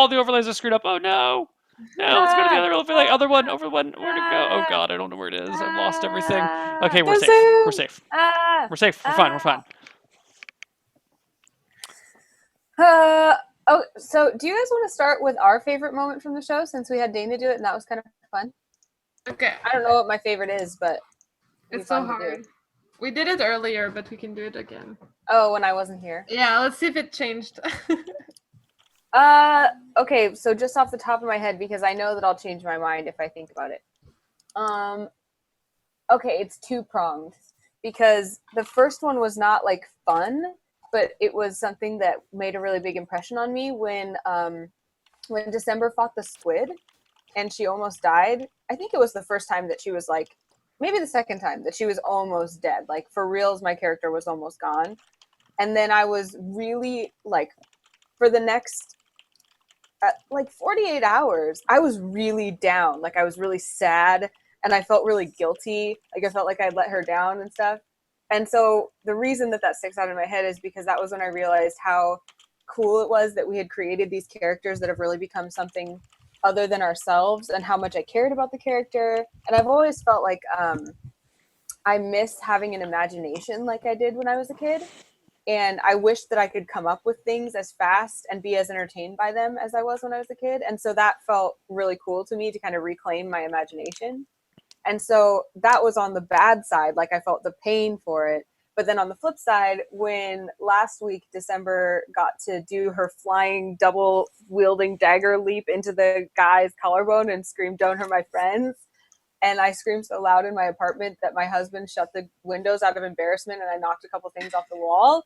all the overlays are screwed up. Oh no. No, let's go to the other overlay. Other one, over one. Where'd it go? Oh god, I don't know where it is. I've lost everything. Okay, we're The safe. We're Zoom. safe. We're safe. We're fine. We're fine. Oh, so do you guys want to start with our favorite moment from the show since we had Dana do it and that was kind of fun? Okay. I don't know what my favorite is, but it's so hard. We did it earlier, but we can do it again. Oh, when I wasn't here. Yeah, let's see if it changed. Okay, so just off the top of my head, because I know that I'll change my mind if I think about it. Okay, it's two-pronged. Because the first one was not, like, fun, but it was something that made a really big impression on me when December fought the squid, and she almost died. I think it was the first time that she was, like, maybe the second time that she was almost dead. Like, for reals, my character was almost gone. And then I was really, like, for the next... like 48 hours, I was really down. Like, I was really sad, and I felt really guilty. Like, I felt like I'd let her down and stuff. And so the reason that sticks out in my head is because that was when I realized how cool it was that we had created these characters that have really become something other than ourselves, and how much I cared about the character. And I've always felt like I miss having an imagination like I did when I was a kid. And I wish that I could come up with things as fast and be as entertained by them as I was when I was a kid. And so that felt really cool to me to kind of reclaim my imagination. And so that was on the bad side. Like, I felt the pain for it. But then on the flip side, when last week December got to do her flying double wielding dagger leap into the guy's collarbone and scream, "Don't hurt my friends." And I screamed so loud in my apartment that my husband shut the windows out of embarrassment, and I knocked a couple things off the wall.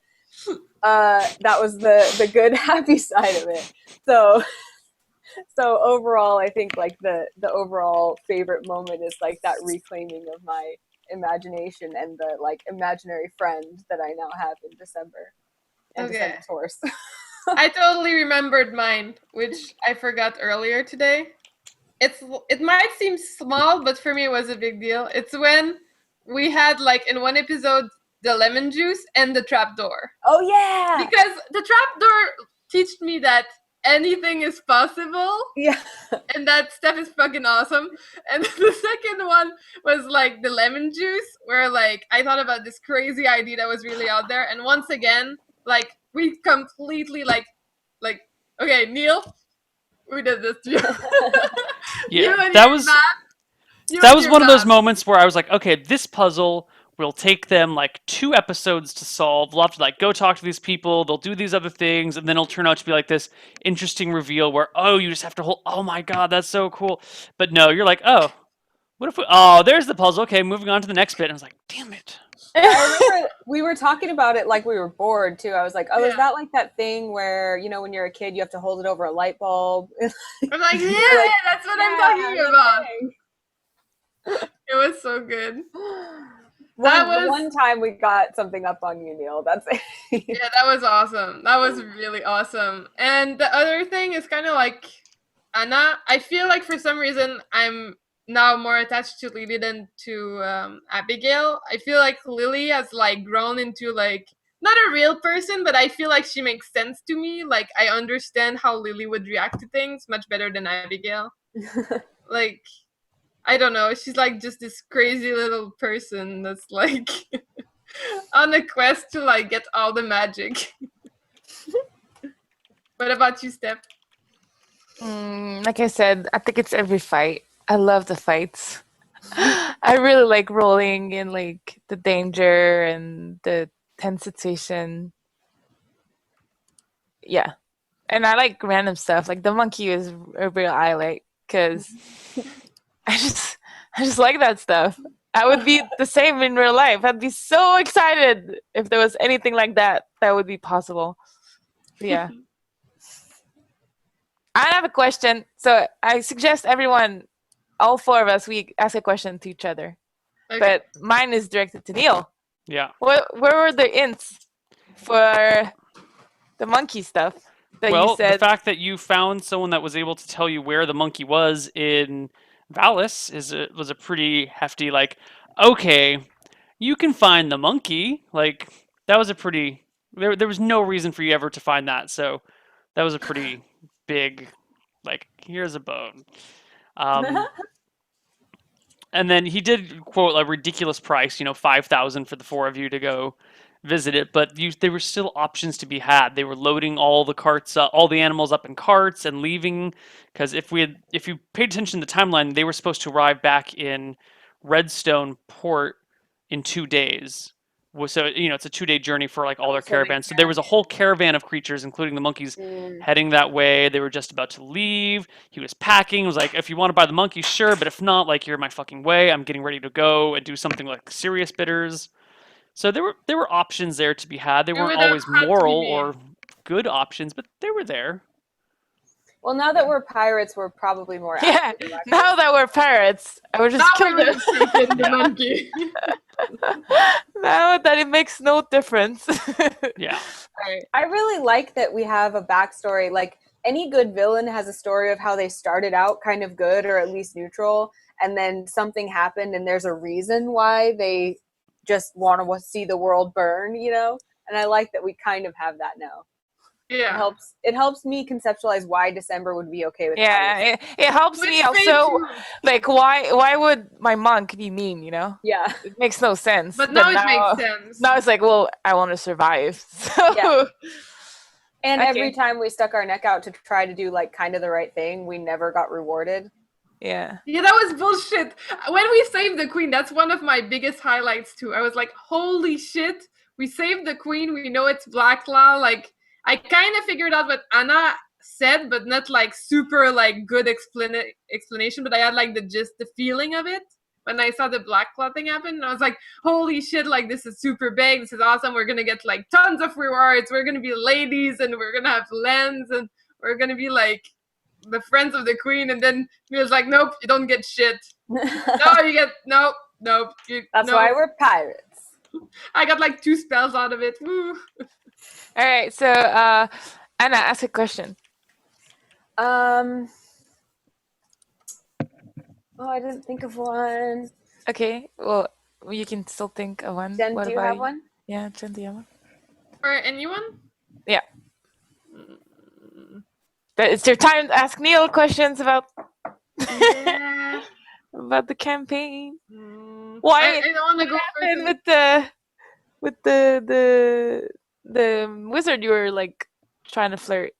That was the good, happy side of it. So overall, I think, like, the overall favorite moment is, like, that reclaiming of my imagination and the, like, imaginary friend that I now have in December. And December's horse. I totally remembered mine, which I forgot earlier today. It might seem small, but for me it was a big deal. It's when we had, like, in one episode, the lemon juice and the trapdoor. Oh yeah! Because the trapdoor taught me that anything is possible. Yeah. And that stuff is fucking awesome. And the second one was, like, the lemon juice, where, like, I thought about this crazy idea that was really out there. And once again, like, we completely, like, okay, Neal, we did this to you. Yeah, that was one of those moments where I was like, okay, this puzzle will take them, like, 2 episodes to solve. We'll have to, like, go talk to these people. They'll do these other things, and then it'll turn out to be, like, this interesting reveal where, oh, you just have to hold. Oh my god, that's so cool. But no, you're like, oh, what if there's the puzzle. Okay, moving on to the next bit. And I was like, damn it. I remember we were talking about it like we were bored too. I was like, is that like that thing where, you know, when you're a kid, you have to hold it over a light bulb? I'm like, yeah, that's what I'm talking about. It was so good. One time we got something up on you, Neal. That's it. Yeah, that was awesome. That was really awesome. And the other thing is kind of like Anna. I feel like for some reason I'm now more attached to Lily than to Abigail. I feel like Lily has, like, grown into, like, not a real person, but I feel like she makes sense to me. Like, I understand how Lily would react to things much better than Abigail. Like, I don't know. She's, like, just this crazy little person that's, like, on a quest to, like, get all the magic. What about you, Steph? Like I said, I think it's every fight. I love the fights. I really like rolling in, like, the danger and the tense situation. Yeah. And I like random stuff. Like, the monkey is a real highlight because I just like that stuff. I would be the same in real life. I'd be so excited if there was anything like that would be possible. But yeah. I have a question. So I suggest everyone, all 4 of us, we ask a question to each other. Okay. But mine is directed to Neal. Yeah. Where were the hints for the monkey stuff that you said? The fact that you found someone that was able to tell you where the monkey was in Valis was a pretty hefty, like, okay, you can find the monkey. Like, that was a pretty... There was no reason for you ever to find that, so that was a pretty big like, here's a bone. And then he did quote a ridiculous price, 5,000 for the 4 of you to go visit it. But there were still options to be had. They were loading all the carts, all the animals up in carts and leaving. Because if you paid attention to the timeline, they were supposed to arrive back in Redstone Port in 2 days. So it's a 2-day journey for like all their caravans. So there was a whole caravan of creatures, including the monkeys, heading that way. They were just about to leave. He was packing. He was like, "If you want to buy the monkey, sure, but if not, like, you're in my fucking way. I'm getting ready to go and do something like serious bitters." So there were options there to be had. They weren't always moral or good options, but they were there. Well, now that we're pirates, we're probably more. Yeah. Now that we're pirates, I would just kill them. The monkey. Now that it makes no difference. Yeah. I really like that we have a backstory. Like, any good villain has a story of how they started out kind of good or at least neutral, and then something happened, and there's a reason why they just want to see the world burn, And I like that we kind of have that now. Yeah, it helps me conceptualize why December would be okay with. Yeah, it helps me also. Like, why would my monk be mean? Yeah, it makes no sense. But now it makes sense. Now it's like, well, I want to survive. So. Yeah. And every time we stuck our neck out to try to do like kind of the right thing, we never got rewarded. Yeah. Yeah, that was bullshit. When we saved the queen, that's one of my biggest highlights too. I was like, holy shit, we saved the queen. We know it's Black Law. Like, I kind of figured out what Anna said, but not like super like good explanation. But I had like the feeling of it when I saw the Black Claw thing happen. I was like, holy shit, like this is super big. This is awesome. We're going to get like tons of rewards. We're going to be ladies and we're going to have lands and we're going to be like the friends of the queen. And then he was like, nope, you don't get shit. No, you get, nope. That's why we're pirates. I got like 2 spells out of it. Woo. All right, so Anna, ask a question. Oh, I didn't think of one. Okay, well, you can still think of one. Jen, do you have one? Yeah, Jen, do you have one? Or anyone? Yeah. But it's your time to ask Neal questions about about the campaign. Why? I don't want to go with the wizard you were like trying to flirt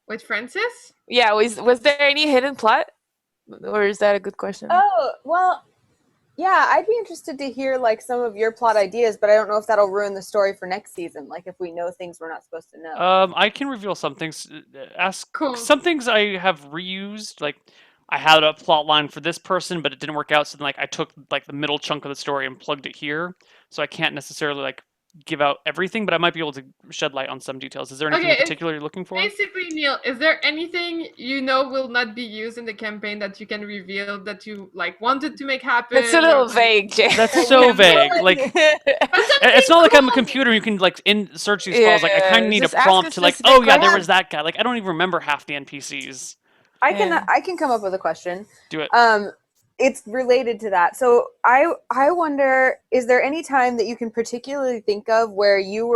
with Francis. Yeah, was there any hidden plot, or is that a good question? Oh, well, yeah, I'd be interested to hear like some of your plot ideas, but I don't know if that'll ruin the story for next season. Like if we know things we're not supposed to know. I can reveal some things. Cool. Some things I have reused. Like I had a plot line for this person, but it didn't work out. So then, like, I took like the middle chunk of the story and plugged it here. So I can't necessarily like give out everything, but I might be able to shed light on some details. Is there anything in particular you're looking for? Basically, Neal, is there anything will not be used in the campaign that you can reveal that you like wanted to make happen? It's a little vague, Jay. That's so vague. Like, it's not like I'm a computer. You can like search these files. Like, I kind of need a prompt to like, oh yeah, there was that guy. Like, I don't even remember half the NPCs. I can come up with a question. Do it. It's related to that. So I wonder, is there any time that you can particularly think of where you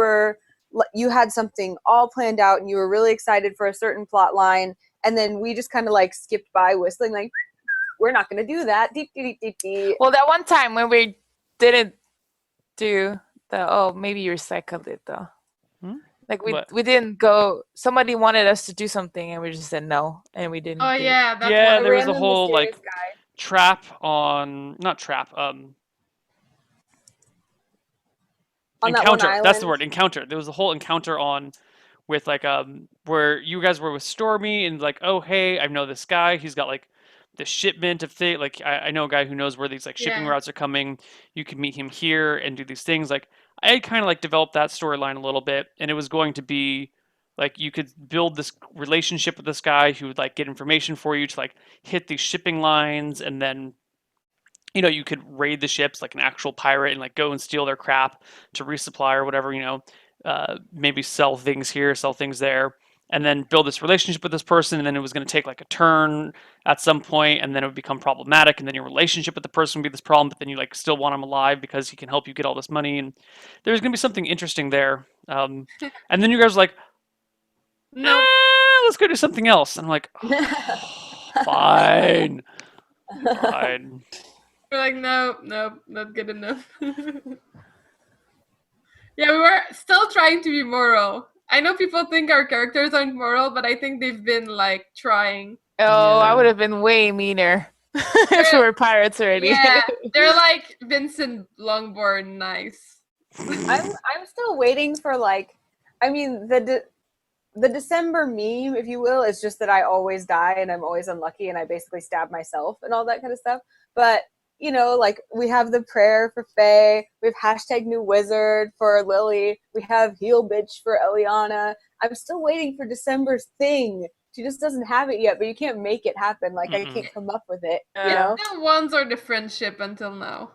had something all planned out and you were really excited for a certain plot line, and then we just kind of like skipped by whistling like, we're not going to do that. Deep, deep, deep, deep. Well, that one time when we didn't do maybe you recycled it though. Like we didn't go. Somebody wanted us to do something and we just said no, and we didn't. Oh yeah, that's there was a whole like trap on encounter. That's the word, encounter. There was a whole encounter on with like where you guys were with Stormy and like, oh hey, I know this guy. He's got like the shipment of things. Like I know a guy who knows where these like shipping routes are coming. You can meet him here and do these things. Like I kind of like developed that storyline a little bit, and it was going to be like you could build this relationship with this guy who would like get information for you to like hit these shipping lines, and then you could raid the ships like an actual pirate and like go and steal their crap to resupply or whatever. Maybe sell things here, sell things there, and then build this relationship with this person, and then it was going to take like a turn at some point, and then it would become problematic, and then your relationship with the person would be this problem, but then you like still want him alive because he can help you get all this money, and there's going to be something interesting there. And then you guys were like, no, let's go do something else. And I'm like, oh, fine. Fine. We're like, no, not good enough. Yeah, we were still trying to be moral. I know people think our characters aren't moral, but I think they've been like trying. Oh, Yeah. I would have been way meaner if we were pirates already. Yeah, they're like Vincent Longbourn nice. I'm still waiting for like, I mean the December meme, if you will, is just that I always die and I'm always unlucky and I basically stab myself and all that kind of stuff. But you know, like we have the prayer for Faye, we have hashtag new wizard for Lily, we have heal bitch for Eliana. I'm still waiting for December's thing. She just doesn't have it yet, but you can't make it happen. Like I can't come up with it. You know? The ones or the friendship until now.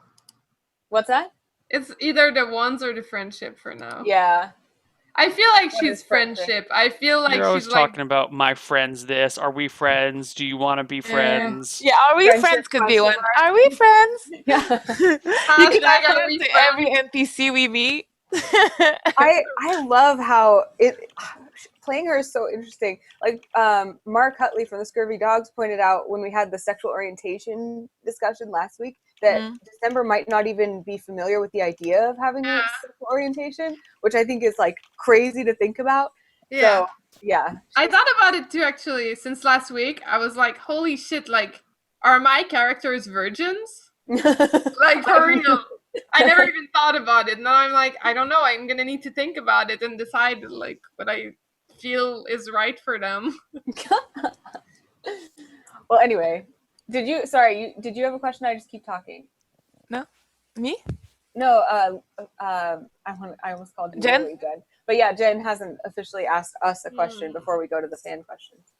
What's that? It's either the ones or the friendship for now. Yeah. I feel like What she's is friendship? friendship. I feel like You're always she's like talking about my friends this. Are we friends? Do you want to be friends? Yeah, are we Friendship friends could be one. question Are we friends? Yeah. You can Hashtag ask are that we to friends? every NPC we meet. I love how it playing her is so interesting. Like Mark Hutley from the Scurvy Dogs pointed out when we had the sexual orientation discussion last week that December might not even be familiar with the idea of having a sexual orientation, which I think is like crazy to think about. Yeah. So, yeah. I thought about it too actually since last week. I was like, holy shit, like are my characters virgins? Like for real. I never even thought about it. Now I'm like, I don't know. I'm gonna need to think about it and decide like what I feel is right for them. Well, anyway, did you have a question? I just keep talking. No, me? No, I almost called you Jen? Lily, Jen. But yeah, Jen hasn't officially asked us a question before we go to the fan questions.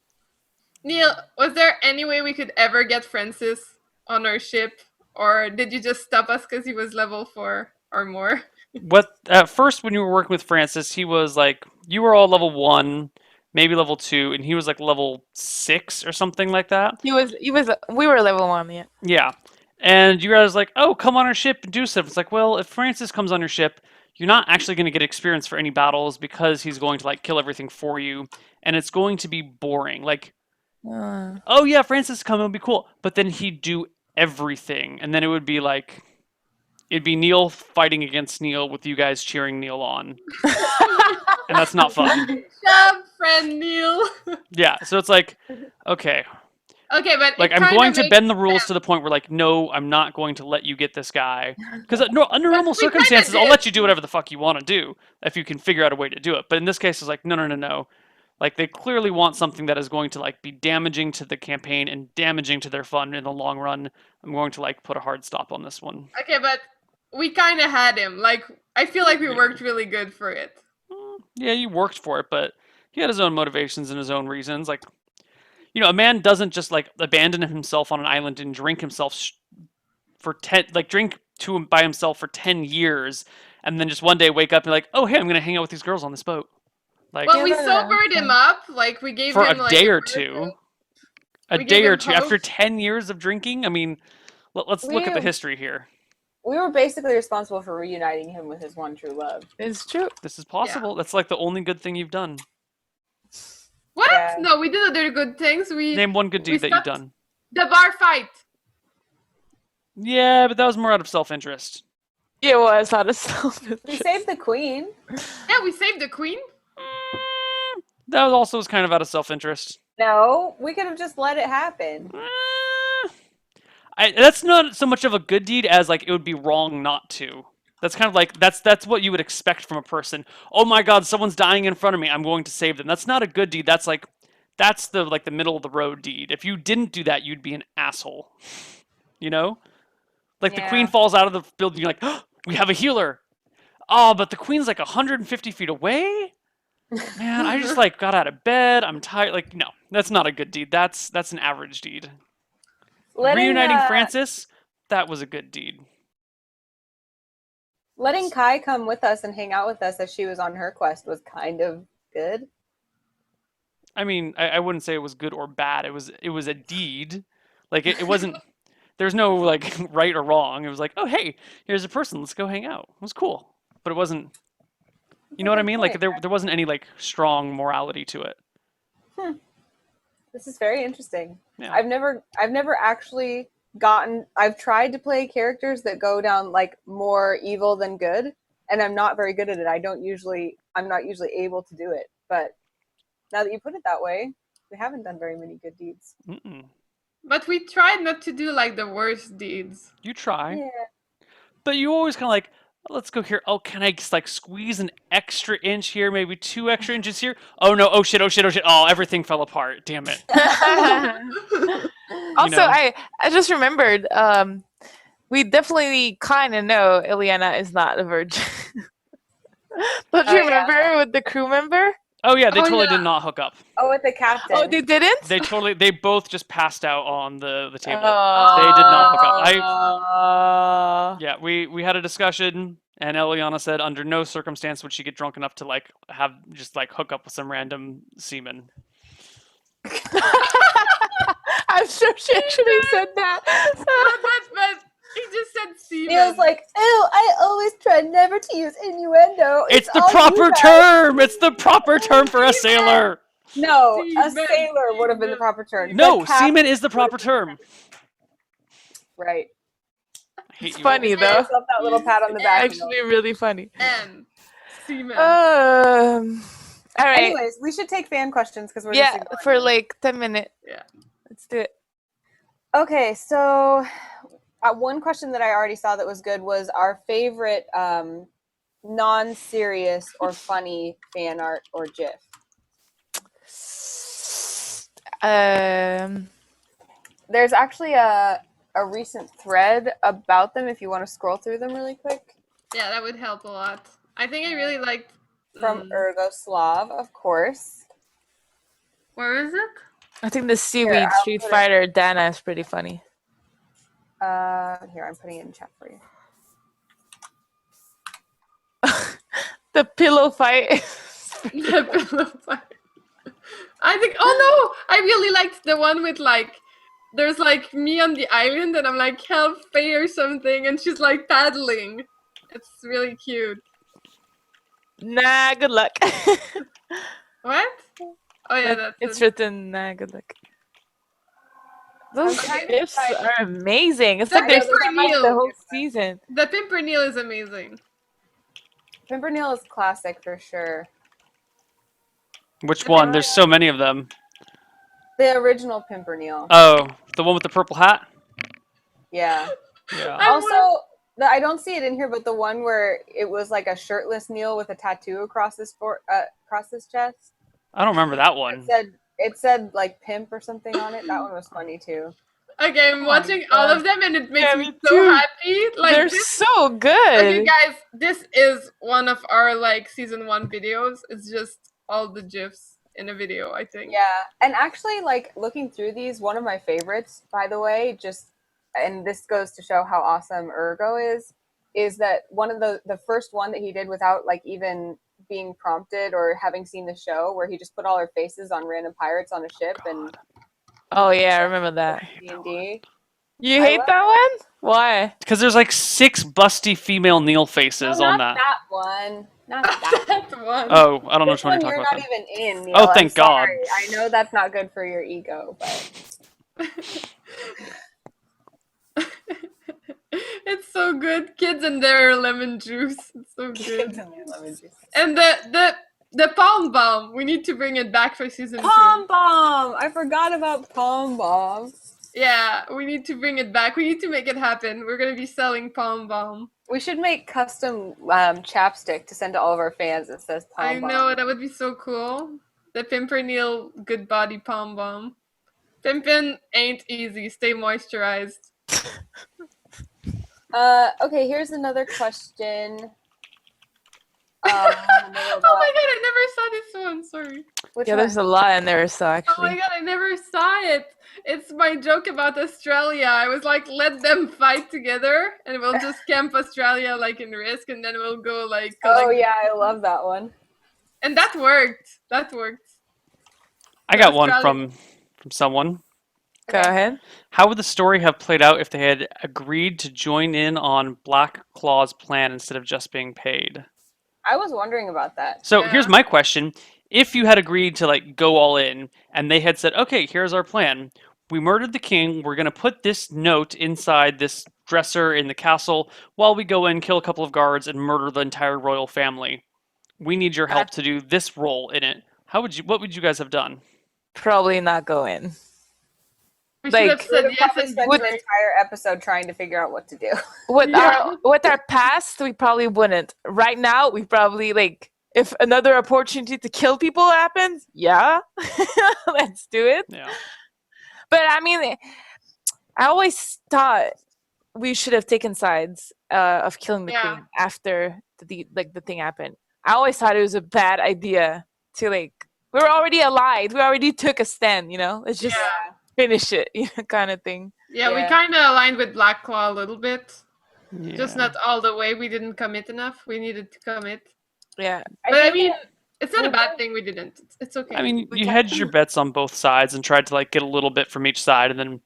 Neal, was there any way we could ever get Francis on our ship? Or did you just stop us because he was level 4 or more? What at first when you were working with Francis, he was like you were all level 1, maybe level 2, and he was like level 6 or something like that. We were level 1, yeah. Yeah. And you guys like, oh, come on our ship and do stuff. It's like, well, if Francis comes on your ship, you're not actually going to get experience for any battles because he's going to like kill everything for you, and it's going to be boring. Like, oh yeah, Francis come, it'll be cool, but then he'd do everything, and then it would be like, it'd be Neal fighting against Neal with you guys cheering Neal on, and that's not fun. Good job, friend Neal. Yeah, so it's like, okay. Okay, but like I'm going to bend the rules to the point where like, no, I'm not going to let you get this guy. Because under normal circumstances, I'll let you do whatever the fuck you want to do if you can figure out a way to do it. But in this case, it's like, no. Like they clearly want something that is going to like be damaging to the campaign and damaging to their fun in the long run. I'm going to like put a hard stop on this one. Okay, but we kind of had him. Like I feel like we worked really good for it. Yeah, you worked for it, but he had his own motivations and his own reasons. Like, you know, a man doesn't just like abandon himself on an island and drink himself by himself for 10 years and then just one day wake up and be like, oh, hey, I'm going to hang out with these girls on this boat. Like, well, we sobered him up. Like we gave for him a day or two. A day or two after 10 years of drinking. I mean, let's look at the history here. We were basically responsible for reuniting him with his one true love. It's true. This is possible. Yeah. That's like the only good thing you've done. What? Yeah. No, we did other good things. Name one good deed that you've done. The bar fight. Yeah, but that was more out of self-interest. It was out of self-interest. We saved the queen. Yeah, we saved the queen. That was also kind of out of self-interest. No, we could have just let it happen. That's not so much of a good deed as like it would be wrong not to. That's kind of like that's what you would expect from a person. Oh my God, someone's dying in front of me. I'm going to save them. That's not a good deed. That's the middle of the road deed. If you didn't do that, you'd be an asshole. You know, like the queen falls out of the building. You're like, oh, we have a healer. Oh, but the queen's like 150 feet away. Man, I just like got out of bed. I'm tired. Like, no, that's not a good deed. That's an average deed. Reuniting Francis, that was a good deed. Letting Kai come with us and hang out with us as she was on her quest was kind of good. I mean, I wouldn't say it was good or bad. It was a deed. Like it wasn't. There's no like right or wrong. It was like, oh hey, here's a person. Let's go hang out. It was cool, but it wasn't. You know what I mean? Like there wasn't any like strong morality to it. This is very interesting. Yeah. I've never actually I've tried to play characters that go down like more evil than good, and I'm not very good at it. I'm not usually able to do it. But now that you put it that way, we haven't done very many good deeds. Mm-mm. But we tried not to do like the worst deeds. You try. Yeah. But you always kind of like, let's go here. Oh, can I just like squeeze an extra inch here? Maybe 2 extra inches here? Oh no, oh shit. Oh, everything fell apart. Damn it. Also, I just remembered, we definitely kind of know Ileana is not a virgin. Don't you remember with the crew member? Oh yeah, they totally did not hook up. Oh, with the captain. Oh, they didn't? They both just passed out on the table. Oh. They did not hook up. Yeah, we had a discussion, and Eliana said under no circumstance would she get drunk enough to like have just like hook up with some random seaman. I'm sure she actually said that. but he just said semen. Neal's like, ew, I always try never to use innuendo. It's the all proper you guys." term. It's the proper term for a sailor. No, a Seaman. sailor would have been the proper term. No, The captain- seaman is the proper term. Right. I hate It's you funny all. Give though. yourself that little pat on the back. Actually, really funny. And semen. All right. Anyways, we should take fan questions because we're just Yeah, ignoring for them. like 10 minutes. Yeah. Let's do it. Okay, so one question that I already saw that was good was our favorite non-serious or funny fan art or GIF. There's actually a recent thread about them if you want to scroll through them really quick. Yeah, that would help a lot. I think I really liked From Ergoslav, of course. Where is it? I think the seaweed Here, I'll Street put it- Fighter Dana is pretty funny. Here, I'm putting it in chat for you. The pillow fight. The pillow fight. I think. Oh no! I really liked the one with like, there's like me on the island, and I'm like help Faye or something, and she's like paddling. It's really cute. Nah, good luck. What? Oh yeah, that's It's it. written, nah, good luck. Those Okay. gifts are amazing. It's They're like they're good for from like the Neal. whole season. The Pimpernel is amazing. Pimpernel is classic for sure. Which one? There's so many of them. The original Pimpernel. Oh, the one with the purple hat? Yeah. Yeah. I Also, I don't see it in here, but the one where it was like a shirtless Neal with a tattoo across his chest. I don't remember that one. It said like pimp or something on it. That one was funny too. Okay, I'm my watching all God. of them, and it makes Yeah, me me so too. happy. Like They're this. so good. Okay, guys, this is one of our like season 1 videos. It's just all the gifs in a video, I think. Yeah, and actually, like looking through these, one of my favorites, by the way, and this goes to show how awesome Ergo is that one of the first one that he did without like even being prompted or having seen the show, where he just put all our faces on random pirates on a ship and Oh yeah, I remember that. D&D. You I hate love that one? Why? Because there's like 6 busty female Neal faces No, on not that. that one. Not that. That's one. Oh, I don't know This which one one you're you're talking not about. even in. Neal. Oh, thank I'm sorry. God. I know that's not good for your ego, but It's so good. Kids and their lemon juice. It's so good. And the palm bomb. We need to bring it back for season 2. Palm Bomb. I forgot about Palm Bomb. Yeah, we need to bring it back. We need to make it happen. We're gonna be selling palm bomb. We should make custom chapstick to send to all of our fans that says Palm I Bomb. know, that would be so cool. The Pimpernel Good Body Palm Bomb. Pimpin ain't easy. Stay moisturized. Okay, here's another question. Oh my god, I never saw this one. Sorry. Which Yeah, one? there's a lot in there, so Oh my actually. god, I never saw it. It's my joke about Australia. I was like, let them fight together and we'll just camp Australia like in Risk, and then we'll go like Oh collect. yeah, I love that one. And that worked. That worked. I got one Australia- from someone. Go ahead. How would the story have played out if they had agreed to join in on Black Claw's plan instead of just being paid? I was wondering about that. So Yeah. here's my question. if you had agreed to like go all in and they had said, okay, here's our plan. We murdered the king. We're going to put this note inside this dresser in the castle while we go in, kill a couple of guards, and murder the entire royal family. We need your help to do this role in it. What would you guys have done? Probably not go in. We should have said yes probably and spent an entire episode trying to figure out what to do. With our past, we probably wouldn't. Right now, we probably like if another opportunity to kill people happens, yeah, let's do it. Yeah. But I mean, I always thought we should have taken sides of killing the queen after the thing happened. I always thought it was a bad idea to like. We were already allied. We already took a stand. Let's just finish it, kind of thing. Yeah, we kind of aligned with Black Claw a little bit. Yeah. Just not all the way. We didn't commit enough. We needed to commit. Yeah. But I mean, it's not a bad thing we didn't. It's okay. I mean, you hedged your bets on both sides and tried to like get a little bit from each side, and then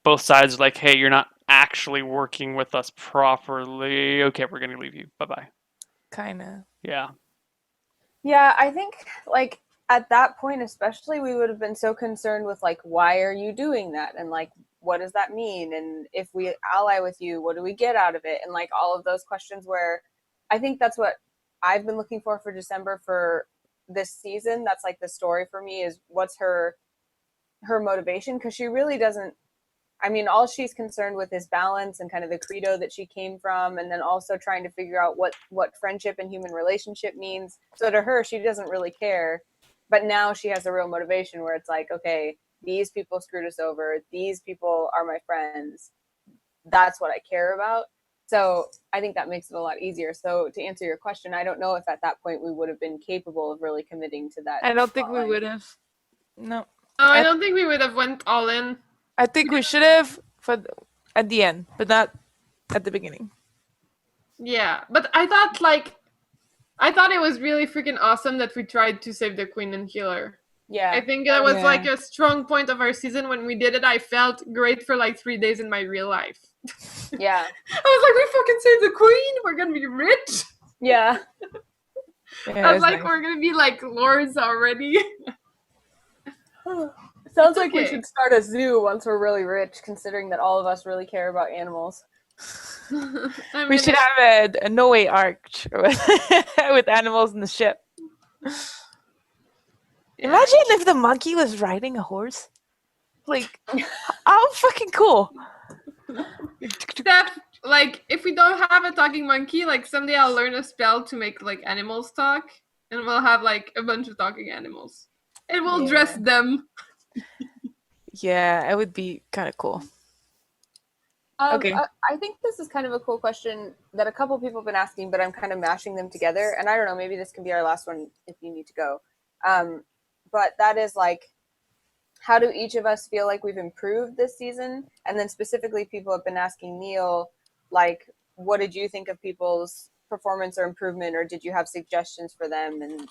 both sides are like, hey, you're not actually working with us properly. Okay, we're going to leave you. Bye-bye. Kind of. Yeah. Yeah, I think like at that point especially we would have been so concerned with like, why are you doing that? And like, what does that mean? And if we ally with you, what do we get out of it? And like all of those questions where I think that's what I've been looking for December for this season. That's like the story for me is what's her motivation? Because she really doesn't, I mean, all she's concerned with is balance and kind of the credo that she came from, and then also trying to figure out what friendship and human relationship means. So to her, she doesn't really care. But now she has a real motivation where it's like, okay, these people screwed us over. These people are my friends. That's what I care about. So I think that makes it a lot easier. So to answer your question, I don't know if at that point we would have been capable of really committing to that. I don't think we would have. No. I don't think we would have went all in. I think we should have at the end, but not at the beginning. Yeah, but I thought it was really freaking awesome that we tried to save the queen and heal her. Yeah. I think that was like a strong point of our season when we did it. I felt great for like 3 days in my real life. Yeah. I was like, we fucking saved the queen. We're going to be rich. Yeah. I was like, nice. We're going to be like lords already. Sounds like we should start a zoo once we're really rich, considering that all of us really care about animals. We should have a no-way arch with animals in the ship. Imagine if the monkey was riding a horse. Like, how fucking cool. Steph, like, if we don't have a talking monkey, like, someday I'll learn a spell to make, like, animals talk. And we'll have, like, a bunch of talking animals. And we'll dress them. Yeah, it would be kind of cool. Okay. I think this is kind of a cool question that a couple people have been asking, but I'm kind of mashing them together. And I don't know, maybe this can be our last one if you need to go. But that is like, how do each of us feel like we've improved this season? And then specifically, people have been asking Neal, like, what did you think of people's performance or improvement, or did you have suggestions for them, and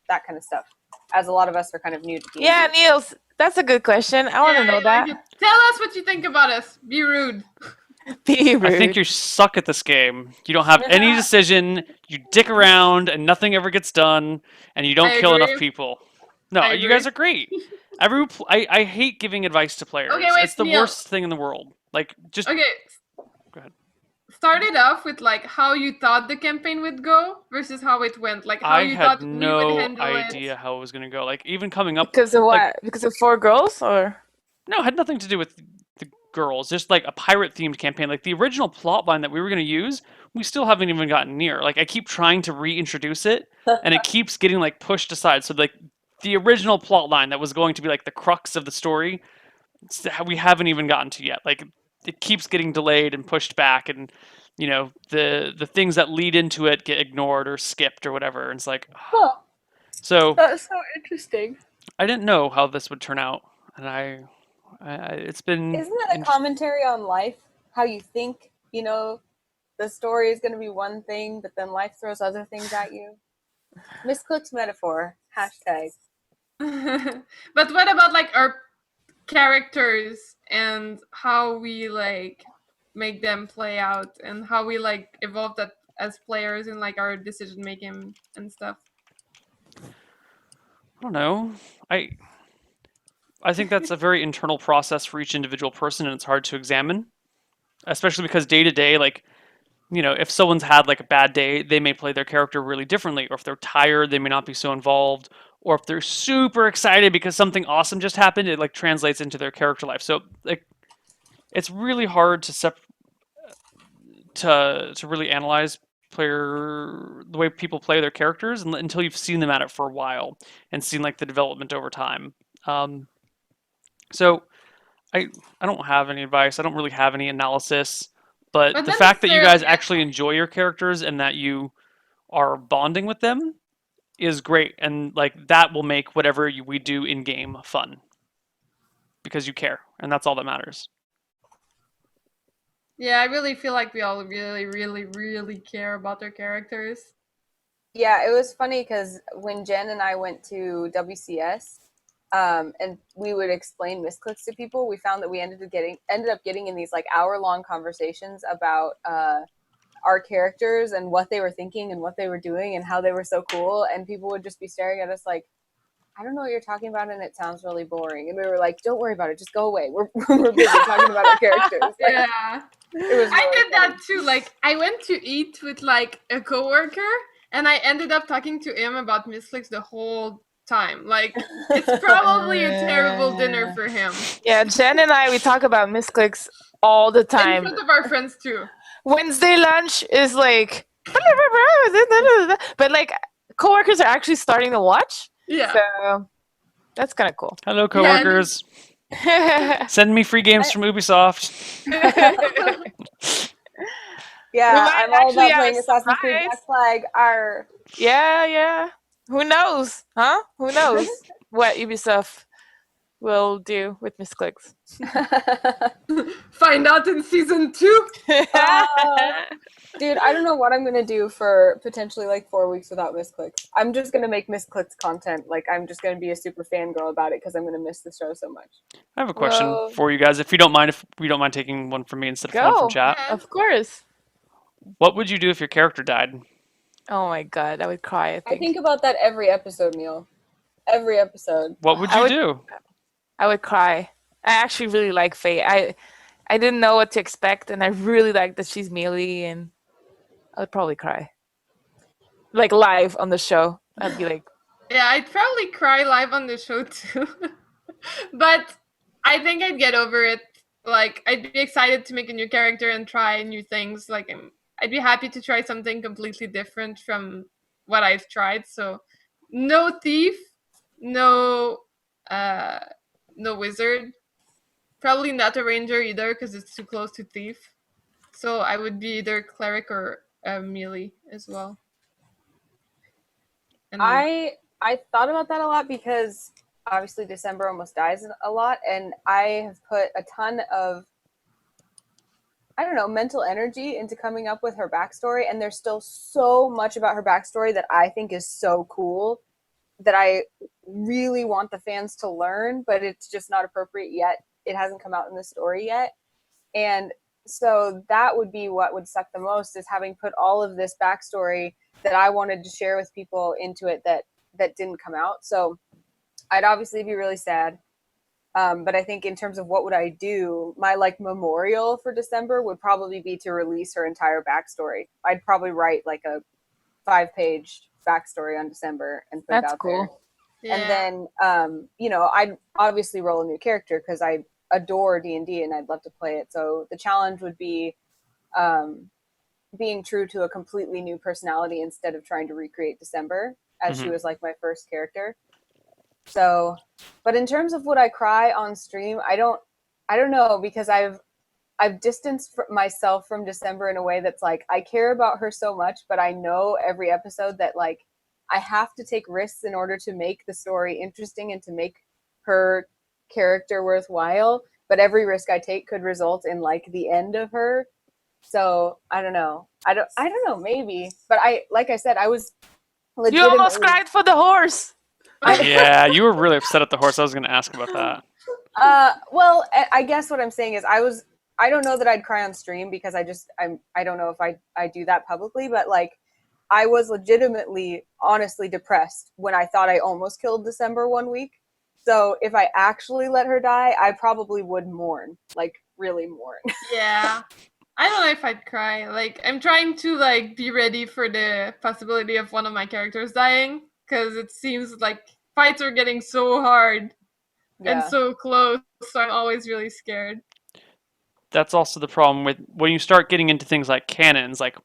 that kind of stuff? As a lot of us are kind of new to D&D. Yeah, Neal, that's a good question. I want to know that. Tell us what you think about us. Be rude. Be rude. I think you suck at this game. You don't have any decision. You dick around, and nothing ever gets done, and you don't kill enough people. No, you guys are great. I hate giving advice to players. Okay, wait, it's the worst thing in the world. Like, just... Okay. Go ahead. Start it off with, like, how you thought the campaign would go versus how it went. Like, how you thought we would handle it. I had no idea how it was going to go. Like, even coming up... Because of what? Like, because of 4 girls, or...? No, it had nothing to do with the girls. Just, like, a pirate-themed campaign. Like, the original plotline that we were going to use, we still haven't even gotten near. Like, I keep trying to reintroduce it, and it keeps getting, like, pushed aside. So, like, the original plotline that was going to be, like, the crux of the story, we haven't even gotten to yet. Like, it keeps getting delayed and pushed back, and... the things that lead into it get ignored or skipped or whatever. And it's like, So that's so interesting. I didn't know how this would turn out, and it's been. Isn't it a commentary on life? How you think, the story is going to be one thing, but then life throws other things at you. Misscliks metaphor. #. But what about like our characters and how we like make them play out and how we like evolve that as players and like our decision making and stuff? I don't know. I think that's a very internal process for each individual person, and it's hard to examine, especially because day to day, like, if someone's had like a bad day, they may play their character really differently, or if they're tired, they may not be so involved, or if they're super excited because something awesome just happened, it like translates into their character life. So like, it's really hard to really analyze the way people play their characters until you've seen them at it for a while and seen like the development over time. So I don't have any advice. I don't really have any analysis, but the fact that you guys actually enjoy your characters and that you are bonding with them is great, and like that will make whatever we do in game fun because you care, and that's all that matters. Yeah, I really feel like we all really, really, really care about their characters. Yeah, it was funny because when Jen and I went to WCS, and we would explain Misscliks to people, we found that we ended up getting in these like hour-long conversations about our characters and what they were thinking and what they were doing and how they were so cool, and people would just be staring at us like, I don't know what you're talking about, and it sounds really boring. And we were like, don't worry about it, just go away. We're busy talking about our characters. Like, yeah. It was really I did funny. that too. Like, I went to eat with like a coworker, and I ended up talking to him about Misscliks the whole time. Like, it's probably a terrible dinner for him. Yeah, Jen and I, we talk about Misscliks all the time. In front of our friends too. Wednesday lunch is like, but like coworkers are actually starting to watch. Yeah. So that's kind of cool. Hello, coworkers. Send me free games from Ubisoft. Yeah, I'm all about playing Assassin's Creed Black Flag. Yeah. Who knows? Huh? Who knows what Ubisoft will do with Misscliks? Find out in season 2. Dude, I don't know what I'm gonna do for potentially like 4 weeks without Misscliks. I'm just gonna make Misscliks content. Like, I'm just gonna be a super fangirl about it because I'm gonna miss the show so much. I have a question for you guys. If we don't mind taking one from me instead of one from chat. Of course. What would you do if your character died? Oh my god, I would cry. I think about that every episode, Neal. Every episode. What would you do? I would cry. I actually really like Faye. I didn't know what to expect, and I really like that she's melee, and I would probably cry. Like live on the show. I'd be like... Yeah, I'd probably cry live on the show too. But I think I'd get over it. Like, I'd be excited to make a new character and try new things. Like, I'd be happy to try something completely different from what I've tried. So, no thief, no wizard, probably not a ranger either because it's too close to thief. So I would be either cleric or melee as well. And I thought about that a lot because obviously December almost dies a lot, and I have put a ton of, I don't know, mental energy into coming up with her backstory, and there's still so much about her backstory that I think is so cool that I really want the fans to learn, but it's just not appropriate yet. It hasn't come out in the story yet. And so that would be what would suck the most, is having put all of this backstory that I wanted to share with people into it that didn't come out. So I'd obviously be really sad. But I think in terms of what would I do, my like memorial for December would probably be to release her entire backstory. I'd probably write like a 5-page backstory on December and put it out there. Yeah. And then, I'd obviously roll a new character because I adore D&D and I'd love to play it. So the challenge would be being true to a completely new personality instead of trying to recreate December, as she was like my first character. So, but in terms of would I cry on stream, I don't know, because I've distanced myself from December in a way that's like, I care about her so much, but I know every episode that like I have to take risks in order to make the story interesting and to make her character worthwhile. But every risk I take could result in like the end of her. So I don't know. I don't know, maybe. But like I said, I was legitimately... You almost cried for the horse. Yeah, you were really upset at the horse. I was going to ask about that. Well, I guess what I'm saying is I don't know that I'd cry on stream because I don't know if I do that publicly, but like I was legitimately, honestly depressed when I thought I almost killed December one week. So if I actually let her die, I probably would mourn, like really mourn. Yeah. I don't know if I'd cry. Like, I'm trying to like be ready for the possibility of one of my characters dying, because it seems like fights are getting so hard and so close, so I'm always really scared. That's also the problem with when you start getting into things like cannons. Like,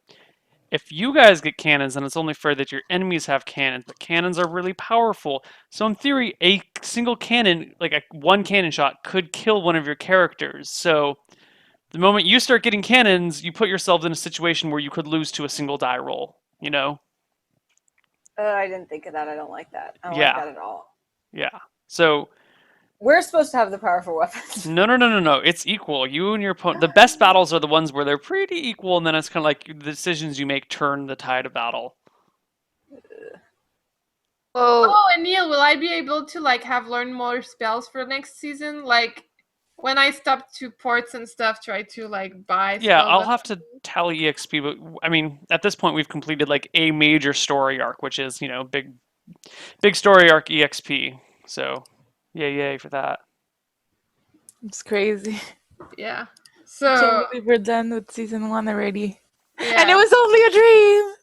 if you guys get cannons, then it's only fair that your enemies have cannons, but cannons are really powerful. So in theory, a single cannon, like one cannon shot, could kill one of your characters. So the moment you start getting cannons, you put yourself in a situation where you could lose to a single die roll, you know? I didn't think of that. I don't like that. I don't Yeah. like that at all. Yeah. So we're supposed to have the powerful weapons. No. It's equal. You and your opponent. The best battles are the ones where they're pretty equal, and then it's kind of like the decisions you make turn the tide of battle. Oh, and Neal, will I be able to like have learned more spells for next season? Like, when I stop to ports and stuff, try to like buy. Yeah, spells I'll have to tally EXP, but I mean, at this point, we've completed like a major story arc, which is big story arc EXP. So, yay for that. It's crazy. Yeah. I can't So believe we're done with season 1 already. yeah. And it was only a dream.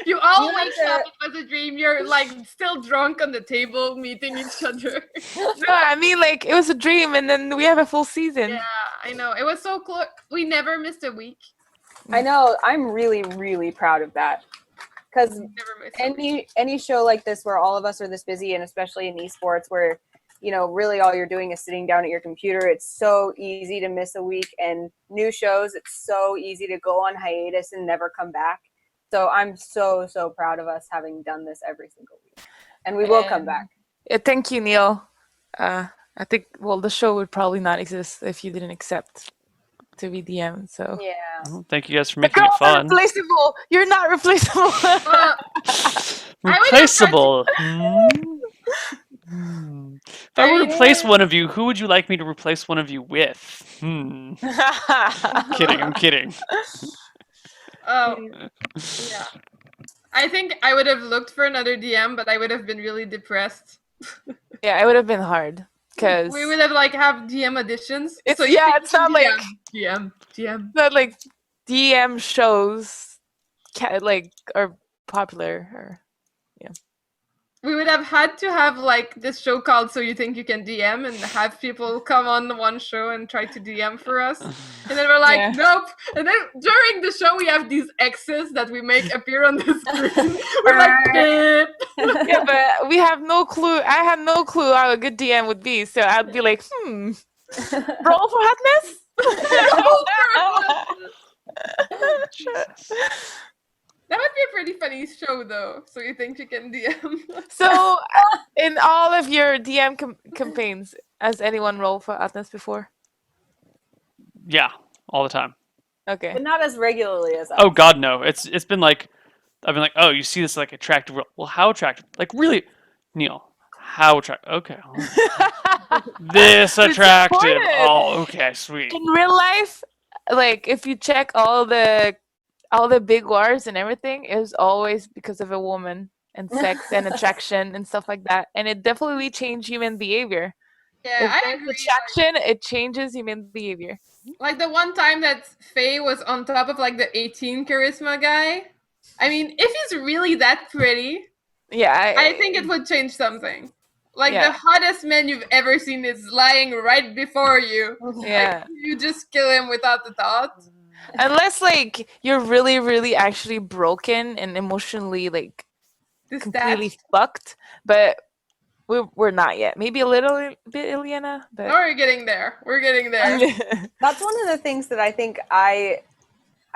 You all wake up, it was a dream. You're like still drunk on the table meeting each other. No, I mean like it was a dream and then we have a full season. Yeah, I know. It was so close. We never missed a week. I know. I'm really, really proud of that. Because any show like this where all of us are this busy, and especially in esports where, really all you're doing is sitting down at your computer, it's so easy to miss a week. And new shows, it's so easy to go on hiatus and never come back. So I'm so, so proud of us having done this every single week. And we will come back. Thank you, Neal. I think, the show would probably not exist if you didn't accept to be DM. So yeah. Well, thank you guys for making it fun. Replaceable. You're not replaceable. Replaceable. If I were to replace one of you, who would you like me to replace one of you with? I'm kidding. Oh, yeah. I think I would have looked for another DM, but I would have been really depressed. Yeah, it would have been hard because we would have have DM additions. It's it's not like DM. Not like DM shows are popular or We would have had to have this show called So You Think You Can DM and have people come on the one show and try to DM for us. And then we're like, nope. And then during the show we have these X's that we make appear on the screen. We're like, beep. Yeah, but we have no clue. I had no clue how a good DM would be. So I'd be like, roll for hotness? That would be a pretty funny show, though. So You Think You Can DM. So, in all of your DM campaigns, has anyone rolled for Atlas before? Yeah, all the time. Okay. But not as regularly as us. Oh God, no. It's been like, I've been like, oh, you see this attractive roll. Well, how attractive? Like, really, Neal, how attractive? Okay. This attractive. Oh, okay, sweet. In real life, if you check all the big wars and everything, it was always because of a woman and sex and attraction and stuff like that. And it definitely changed human behavior. Yeah, I agree. Attraction, it changes human behavior. Like the one time that Faye was on top of the 18 charisma guy. I mean, if he's really that pretty, yeah, I think it would change something. The hottest man you've ever seen is lying right before you. Yeah. You just kill him without the thought. Unless you're really, really actually broken and emotionally completely fucked, but we're not yet. Maybe a little bit, Ileana. But we're getting there. That's one of the things that I think I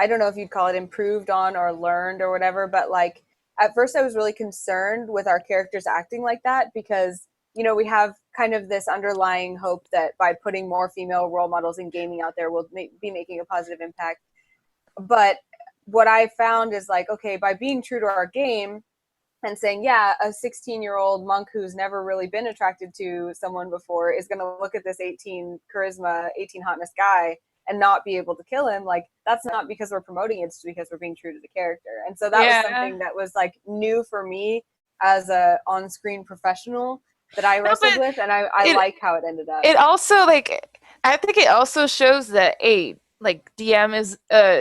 don't know if you'd call it improved on or learned or whatever, but at first I was really concerned with our characters acting like that because we have kind of this underlying hope that by putting more female role models in gaming out there, we'll be making a positive impact. But what I found is okay, by being true to our game and saying, yeah, a 16-year-old monk who's never really been attracted to someone before is going to look at this 18 charisma, 18 hotness guy and not be able to kill him, like that's not because we're promoting it, it's because we're being true to the character. And so that was something that was like new for me as a on-screen professional that I wrestled with, and I like how it ended up. It also like I think it also shows that like DM is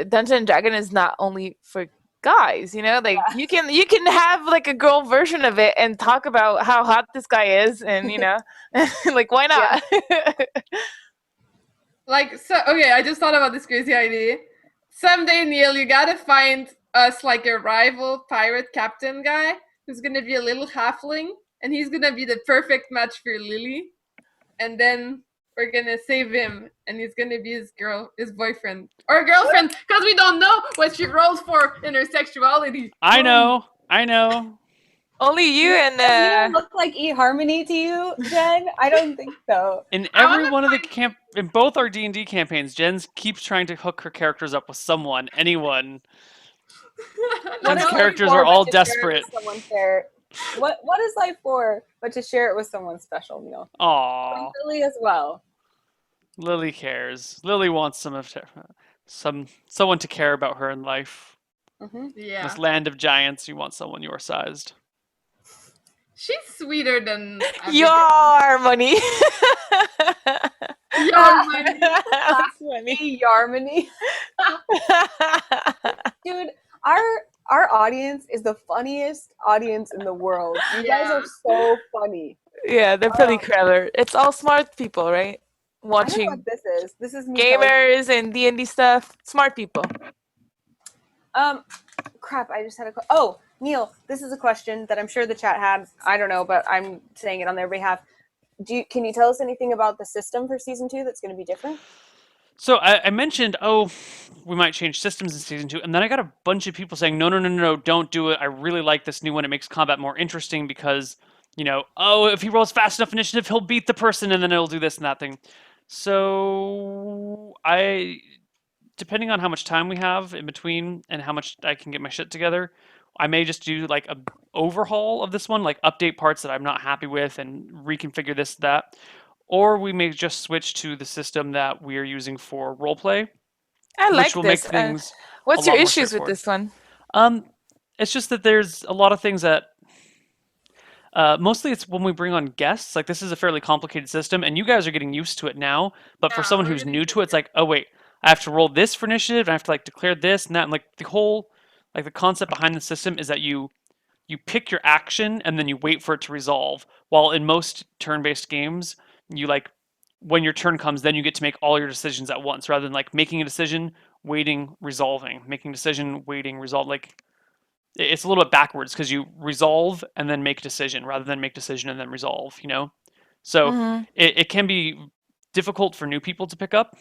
Dungeon and Dragon is not only for guys, you know, like you can have like a girl version of it and talk about how hot this guy is, and you know, like why not? Like, so okay, I just thought about this crazy idea. Someday, Neal, you gotta find us like a rival pirate captain guy who's gonna be a little halfling, and he's gonna be the perfect match for Lily, and then we're gonna save him, and he's gonna be his boyfriend or girlfriend, because we don't know what she rolls for in her sexuality. I know. Only you and Does look like eHarmony to you, Jen? I don't think so. In every one of the in both our D&D campaigns, Jen keeps trying to hook her characters up with someone, anyone. Jen's characters are all desperate. What is life for but to share it with someone special, Neal? Aww. Lily as well. Lily cares. Lily wants someone to care about her in life. Mm-hmm. Yeah. This land of giants, you want someone your sized. She's sweeter than your money. Yarmony. That's funny. Yarmony. Dude, our audience is the funniest audience in the world. You guys are so funny. Yeah, they're pretty clever. It's all smart people, right? Watching. I know what this is. This is me gamers and D&D stuff. Smart people. Crap, I just had a Neal, this is a question that I'm sure the chat had. I don't know, but I'm saying it on their behalf. Can you tell us anything about the system for season 2 that's going to be different? So I mentioned, we might change systems in season 2, and then I got a bunch of people saying, no, don't do it. I really like this new one. It makes combat more interesting because, you know, if he rolls fast enough initiative, he'll beat the person, and then it'll do this and that thing. So depending on how much time we have in between and how much I can get my shit together, I may just do like a overhaul of this one, like update parts that I'm not happy with and reconfigure this, that. Or we may just switch to the system that we're using for roleplay. I like which will this. make things what's your issues with this one? It's just that there's a lot of things that mostly it's when we bring on guests. Like this is a fairly complicated system, and you guys are getting used to it now. But for someone who's new to it, it's like, oh wait, I have to roll this for initiative, and I have to like declare this and that. And like the whole, like the concept behind the system is that you pick your action and then you wait for it to resolve. While in most turn-based games, you like when your turn comes, then you get to make all your decisions at once, rather than like making a decision, waiting, resolving, making a decision, waiting, resolve. Like it's a little bit backwards because you resolve and then make a decision rather than make decision and then resolve, you know? So it can be difficult for new people to pick up,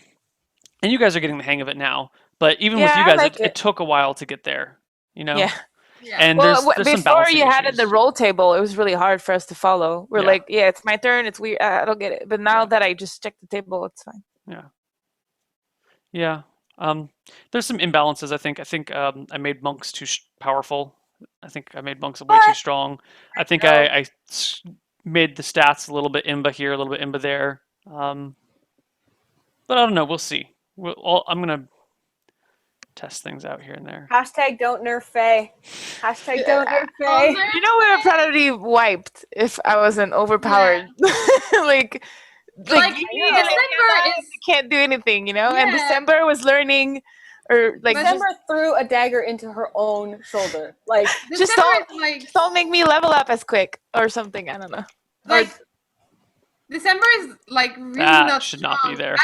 and you guys are getting the hang of it now. But even with you guys, it took a while to get there, you know? Yeah. And there's some before you had issues. the roll table, it was really hard for us to follow. We're like, it's my turn. It's weird. I don't get it. But now that I just check the table, it's fine. Yeah. There's some imbalances. I think I made monks too powerful. I think I made monks way too strong. I think I made the stats a little bit imba here, a little bit imba there. But I don't know. We'll see. I'm gonna test things out here and there. Hashtag don't nerf Faye. Hashtag don't nerf Faye. You know, we would probably wiped if I wasn't overpowered. like December can't do anything, you know. And December was learning, or like December threw a dagger into her own shoulder. Like just don't make me level up as quick or something. I don't know. Like December is like really not should strong. not be there.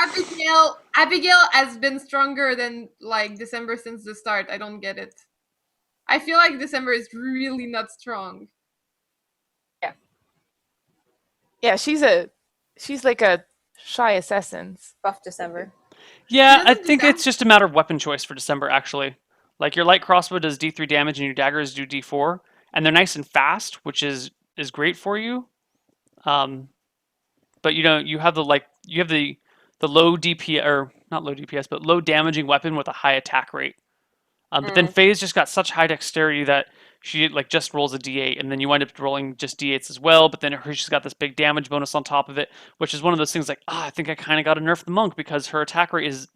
Abigail has been stronger than like December since the start. I don't get it. I feel like December is really not strong. Yeah, she's like a shy assassin. Buff December. Yeah, I think it's just a matter of weapon choice for December, actually. Like your light crossbow does D3 damage and your daggers do D4, and they're nice and fast, which is great for you. But you have the low DPS, or not low DPS, but low damaging weapon with a high attack rate. But then Faye's just got such high dexterity that she like just rolls a D8, and then you wind up rolling just D8s as well. But then she's got this big damage bonus on top of it, which is one of those things like, I think I kind of got to nerf the monk because her attack rate is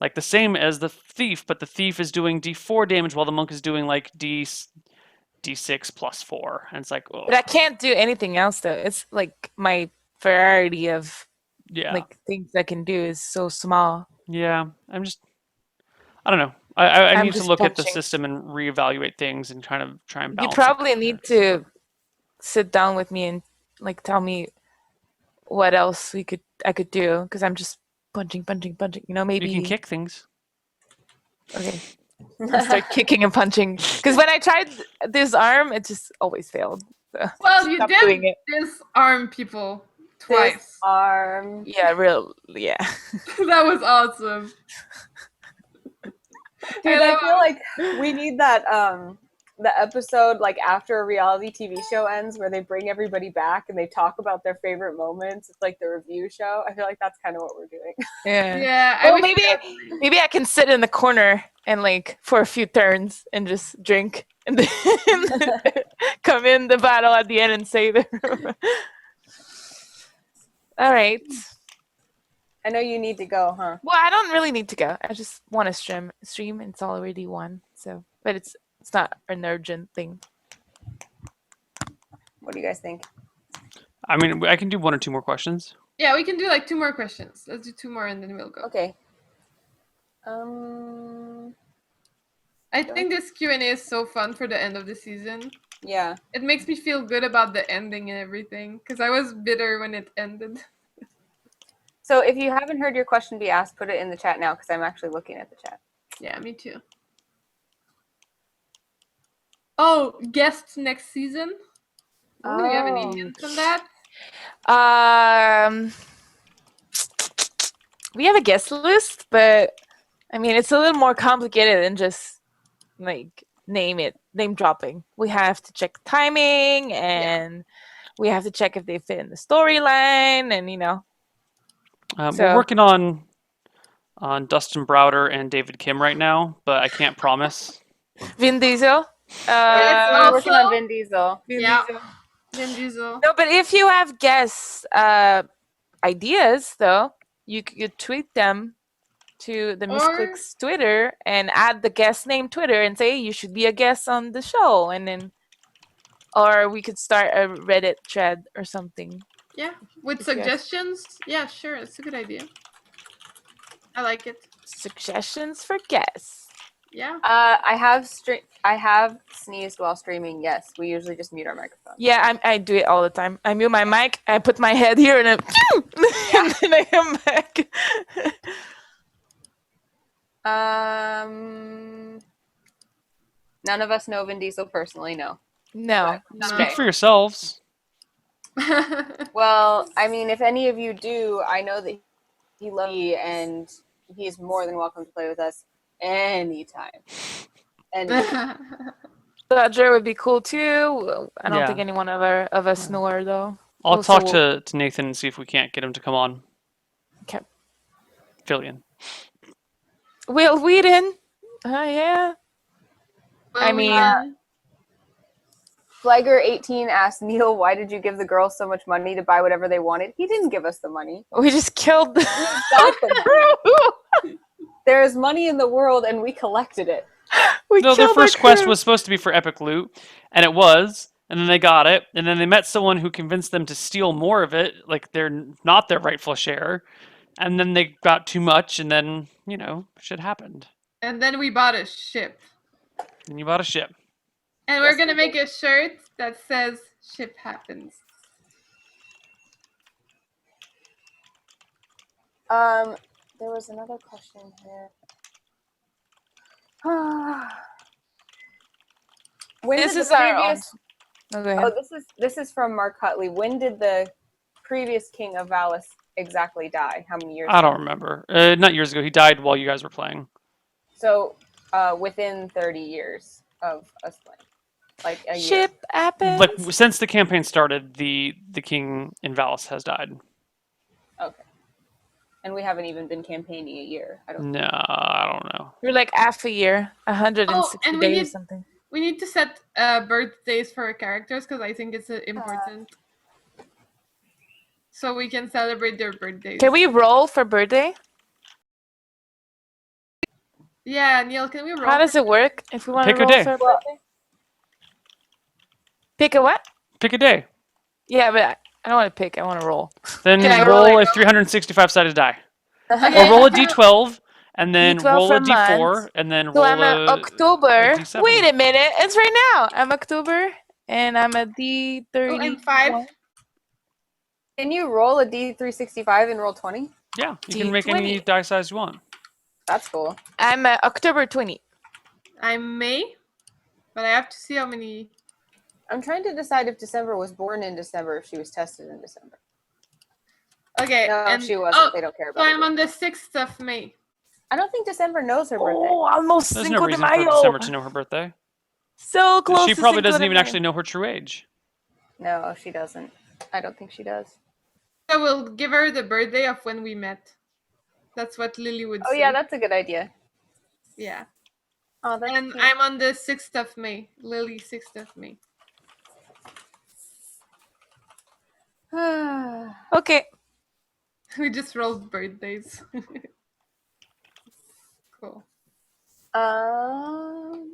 like the same as the thief, but the thief is doing D4 damage while the monk is doing like D6 plus 4, and it's like, oh. But I can't do anything else though. It's like my variety of like things I can do is so small. Yeah, I don't know. I need to just look at the punching. system and reevaluate things and try and balance. You probably need to sit down with me and like tell me what else I could do, because I'm just punching. You know, maybe you can kick things. Okay. I'll start kicking and punching. Because when I tried this arm, it just always failed. So Well, you stop did doing it. disarm people twice. Disarm. Yeah, yeah. That was awesome. Dude, I feel like we need that the episode like after a reality TV show ends where they bring everybody back and they talk about their favorite moments. It's like the review show. I feel like that's kind of what we're doing. Yeah. Yeah. Well, maybe I can sit in the corner and like for a few turns and just drink and then come in the battle at the end and save it. All right. I know you need to go, huh? Well, I don't really need to go. I just want to stream. It's already 1, so but it's not an urgent thing. What do you guys think? I mean, I can do 1 or 2 more questions. Yeah, we can do like 2 more questions. Let's do 2 more and then we'll go. Okay. I think this Q&A is so fun for the end of the season. Yeah. It makes me feel good about the ending and everything, because I was bitter when it ended. So if you haven't heard your question be asked, put it in the chat now, because I'm actually looking at the chat. Yeah, me too. Oh, guests next season? Do you have any hints on that? We have a guest list, but I mean, it's a little more complicated than just like name dropping. We have to check timing, and we have to check if they fit in the storyline, and you know. We're working on Dustin Browder and David Kim right now, but I can't promise. Vin Diesel. We're working on Vin Diesel. Vin Diesel. No, but if you have guest ideas, though, you could tweet them to the Misscliks Twitter and add the guest name Twitter and say you should be a guest on the show, and then, or we could start a Reddit thread or something. Yeah, with suggestions. Yeah, sure, it's a good idea. I like it. Suggestions for guests. Yeah. I have sneezed while streaming. Yes, we usually just mute our microphone. Yeah, I do it all the time. I mute my mic. I put my head here and then I come back. None of us know Vin Diesel personally. No. Speak for yourselves. Well, I mean, if any of you do, I know that he loves me, and he's more than welcome to play with us anytime. Dodger would be cool too. I don't think anyone of us know her though. I'll talk to Nathan and see if we can't get him to come on. Okay. Fillion. Will Whedon. Yeah. I mean. Flagger18 asked Neal, why did you give the girls so much money to buy whatever they wanted? He didn't give us the money. We just killed them. There is money in the world, and we collected it. Their first quest was supposed to be for epic loot, and it was, and then they got it, and then they met someone who convinced them to steal more of it, like they're not their rightful share, and then they got too much, and then, you know, shit happened. And then we bought a ship. And you bought a ship. And we're going to make a shirt that says, ship happens. There was another question here. This is from Mark Hutley. When did the previous king of Valis exactly die? How many years ago? I don't remember. Not years ago. He died while you guys were playing. So, within 30 years of us playing. Like a year. Ship happens. Like, since the campaign started, the king in Valis has died. Okay. And we haven't even been campaigning a year. I don't know. We're like half a year, 160 days or something. We need to set birthdays for our characters, because I think it's important. So we can celebrate their birthdays. Can we roll for birthday? Yeah, Neal, can we roll? How does it work if we want to Pick a roll day. for a birthday? Pick a what? Pick a day. Yeah, but I don't want to pick. I want to roll. Then Can I roll roll a it? 365-sided die. Okay. Or roll a d12, and then D12 roll a for d4, months. and then So roll I'm at a October. D7. Wait a minute. It's right now. I'm October, and I'm a Oh, D30. I'm 5. Can you roll a D365 and roll 20? Yeah, you can make any D20. die size you want. That's cool. I'm October 20. I'm May, but I have to see how many. I'm trying to decide if December was born in December, if she was tested in December. Okay, No, and she wasn't. They don't care so about I'm it. on the 6th of May. I don't think December knows her birthday. Oh, almost There's no Cinco de reason for Mayo. December to know her birthday. So close. She to probably Cinco doesn't de even Mayo. actually know her true age. No, she doesn't. I don't think she does. So we'll give her the birthday of when we met. That's what Lily would Oh say. yeah, that's a good idea. Yeah. Oh, that's And cute. I'm on the 6th of May. Lily, 6th of May. Okay. We just rolled birthdays. Cool. I'm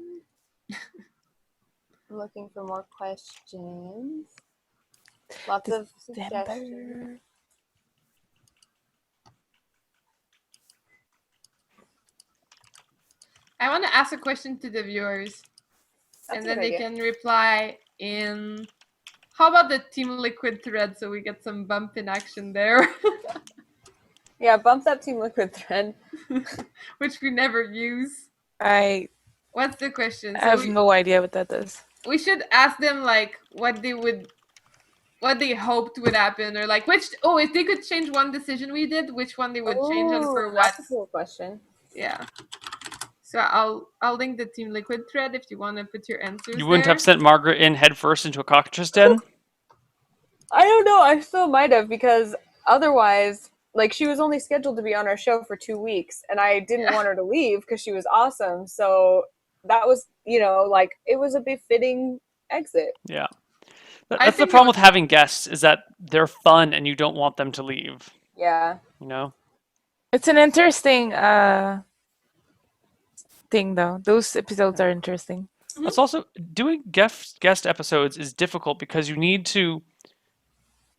looking for more questions. Lots of suggestions. December. I want to ask a question to the viewers. That's and a then good they idea. can reply in. How about the Team Liquid thread so we get some bump in action there? Yeah, bump that Team Liquid thread. Which we never use. What's the question? I have no idea what that does. We should ask them like what they hoped would happen, or like if they could change one decision we did, which one they would change and for what. That's a cool question. Yeah. So I'll link the Team Liquid thread if you want to put your answers. You wouldn't there. have sent Margaret in headfirst into a cockatrice den? I don't know. I still might have, because otherwise, like, she was only scheduled to be on our show for 2 weeks, and I didn't want her to leave because she was awesome. So that was, like, it was a befitting exit. Yeah. That's the problem with having guests, is that they're fun and you don't want them to leave. Yeah. It's an interesting thing, though. Those episodes are interesting. It's also, doing guest episodes is difficult because you need to,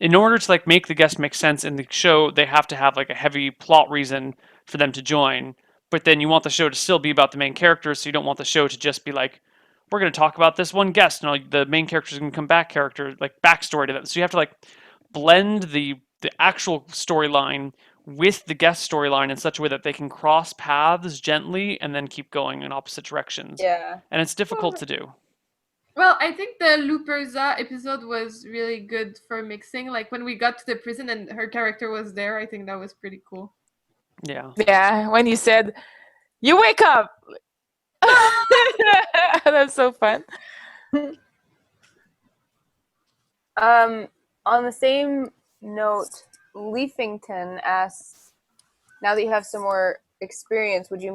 in order to like make the guest make sense in the show, they have to have like a heavy plot reason for them to join. But then you want the show to still be about the main characters, so you don't want the show to just be like, we're going to talk about this one guest, and the main characters can come back backstory to them. So you have to like blend the actual storyline with the guest storyline in such a way that they can cross paths gently and then keep going in opposite directions. Yeah. And it's difficult to do. Well, I think the Luperza episode was really good for mixing. Like when we got to the prison and her character was there, I think that was pretty cool. Yeah. Yeah, when you said, "You wake up." That's so fun. On the same note, Leafington asks, now that you have some more experience, would you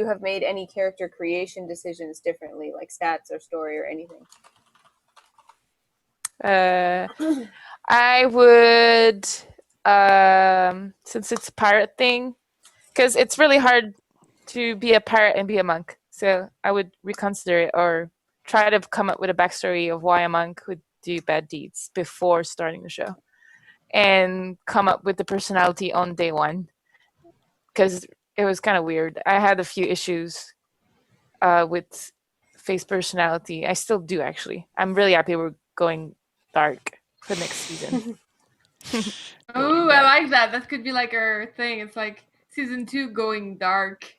have made any character creation decisions differently, like stats or story or anything? I would, since it's a pirate thing, because it's really hard to be a pirate and be a monk. So I would reconsider it or try to come up with a backstory of why a monk would do bad deeds before starting the show, and come up with the personality on day one, because it was kind of weird. I had a few issues with face personality. I still do, actually. I'm really happy we're going dark for next season. Oh, I like that. That could be like our thing. It's like season 2 going dark.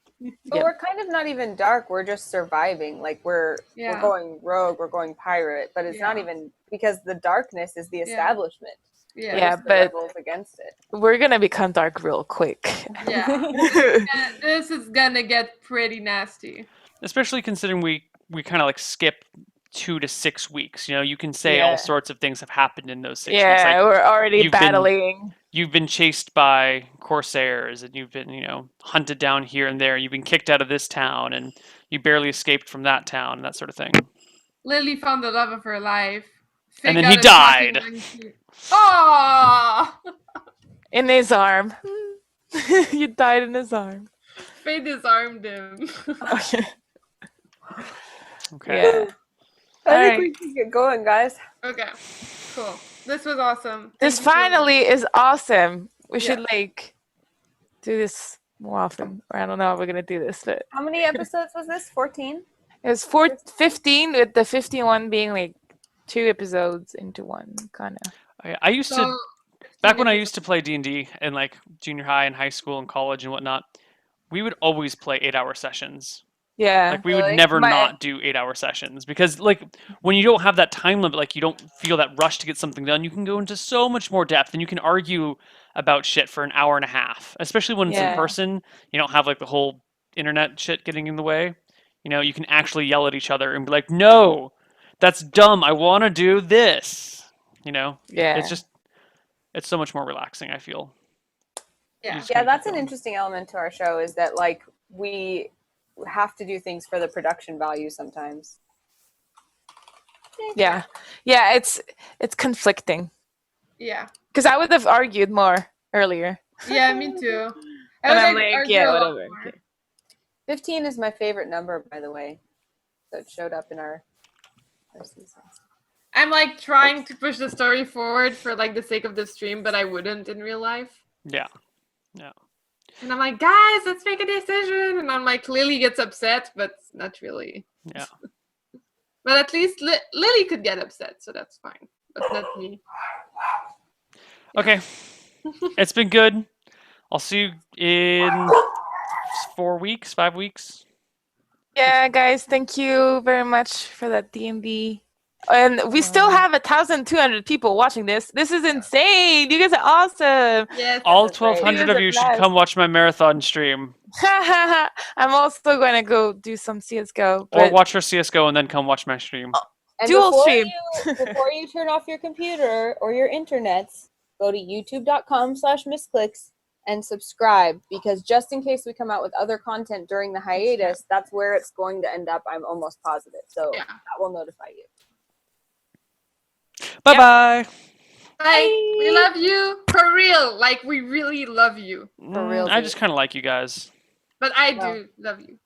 But we're kind of not even dark. We're just surviving. Like we're going rogue. We're going pirate. But it's not even, because the darkness is the establishment. Yeah, but against it. We're gonna become dark real quick. Yeah, this is gonna get pretty nasty. Especially considering we kind of like skip 2 to 6 weeks. You can say all sorts of things have happened in those 6 weeks. Yeah, we're already battling. You've been chased by corsairs, and you've been, hunted down here and there. You've been kicked out of this town, and you barely escaped from that town, and that sort of thing. Lily found the love of her life. And then he died. Oh! In his arm. You died in his arm. Faye disarmed him. Okay. Yeah. I think we can get going, guys. Okay, cool. This was awesome. This Thank you so much. finally is awesome. We should Yeah. like do this more often. Or I don't know how we're gonna do this, but How many episodes was this? 14? it was 15 with the 51 being like 2 episodes into one kind of. I used to So, back when I used to play D&D in like junior high and high school and college and whatnot. We would always play 8-hour sessions. Yeah. Like we would Really? never not do 8-hour sessions because like when you don't have that time limit, like you don't feel that rush to get something done, you can go into so much more depth and you can argue about shit for an hour and a half. Especially when it's in Yeah. person, you don't have like the whole internet shit getting in the way. You know, you can actually yell at each other and be like, "No, that's dumb. I want to do this." You know, Yeah. it's so much more relaxing. I feel. yeah. Just Yeah, kinda that's keep an going. interesting element to our show is that like we have to do things for the production value sometimes. Yeah. Yeah, it's conflicting. Yeah. Cuz I would have argued more earlier. Yeah, me too. I And would I'm like, argue yeah, a lot whatever. more. 15 is my favorite number, by the way. So it showed up in our seasons. I'm like trying to push the story forward for like the sake of the stream, but I wouldn't in real life. Yeah. And I'm like, guys, let's make a decision. And I'm like, Lily gets upset, but not really. Yeah. But at least Lily could get upset, so that's fine. But not me. Okay. It's been good. I'll see you in 4 weeks, 5 weeks. Yeah, guys, thank you very much for that D&D. And we still have 1,200 people watching this. This is insane. You guys are awesome. Yes. All That's great. 1,200 of you should come watch my marathon stream. I'm also going to go do some CSGO. Or But watch her CSGO and then come watch my stream. And Dual stream. before you turn off your computer or your internets, go to youtube.com/Misscliks and subscribe, because just in case we come out with other content during the hiatus, that's where it's going to end up. I'm almost positive. So Yeah. that will notify you. Bye-bye. Bye. We love you. For real. Like, we really love you. For real, I dude. just kind of like you guys. But I Well. do love you.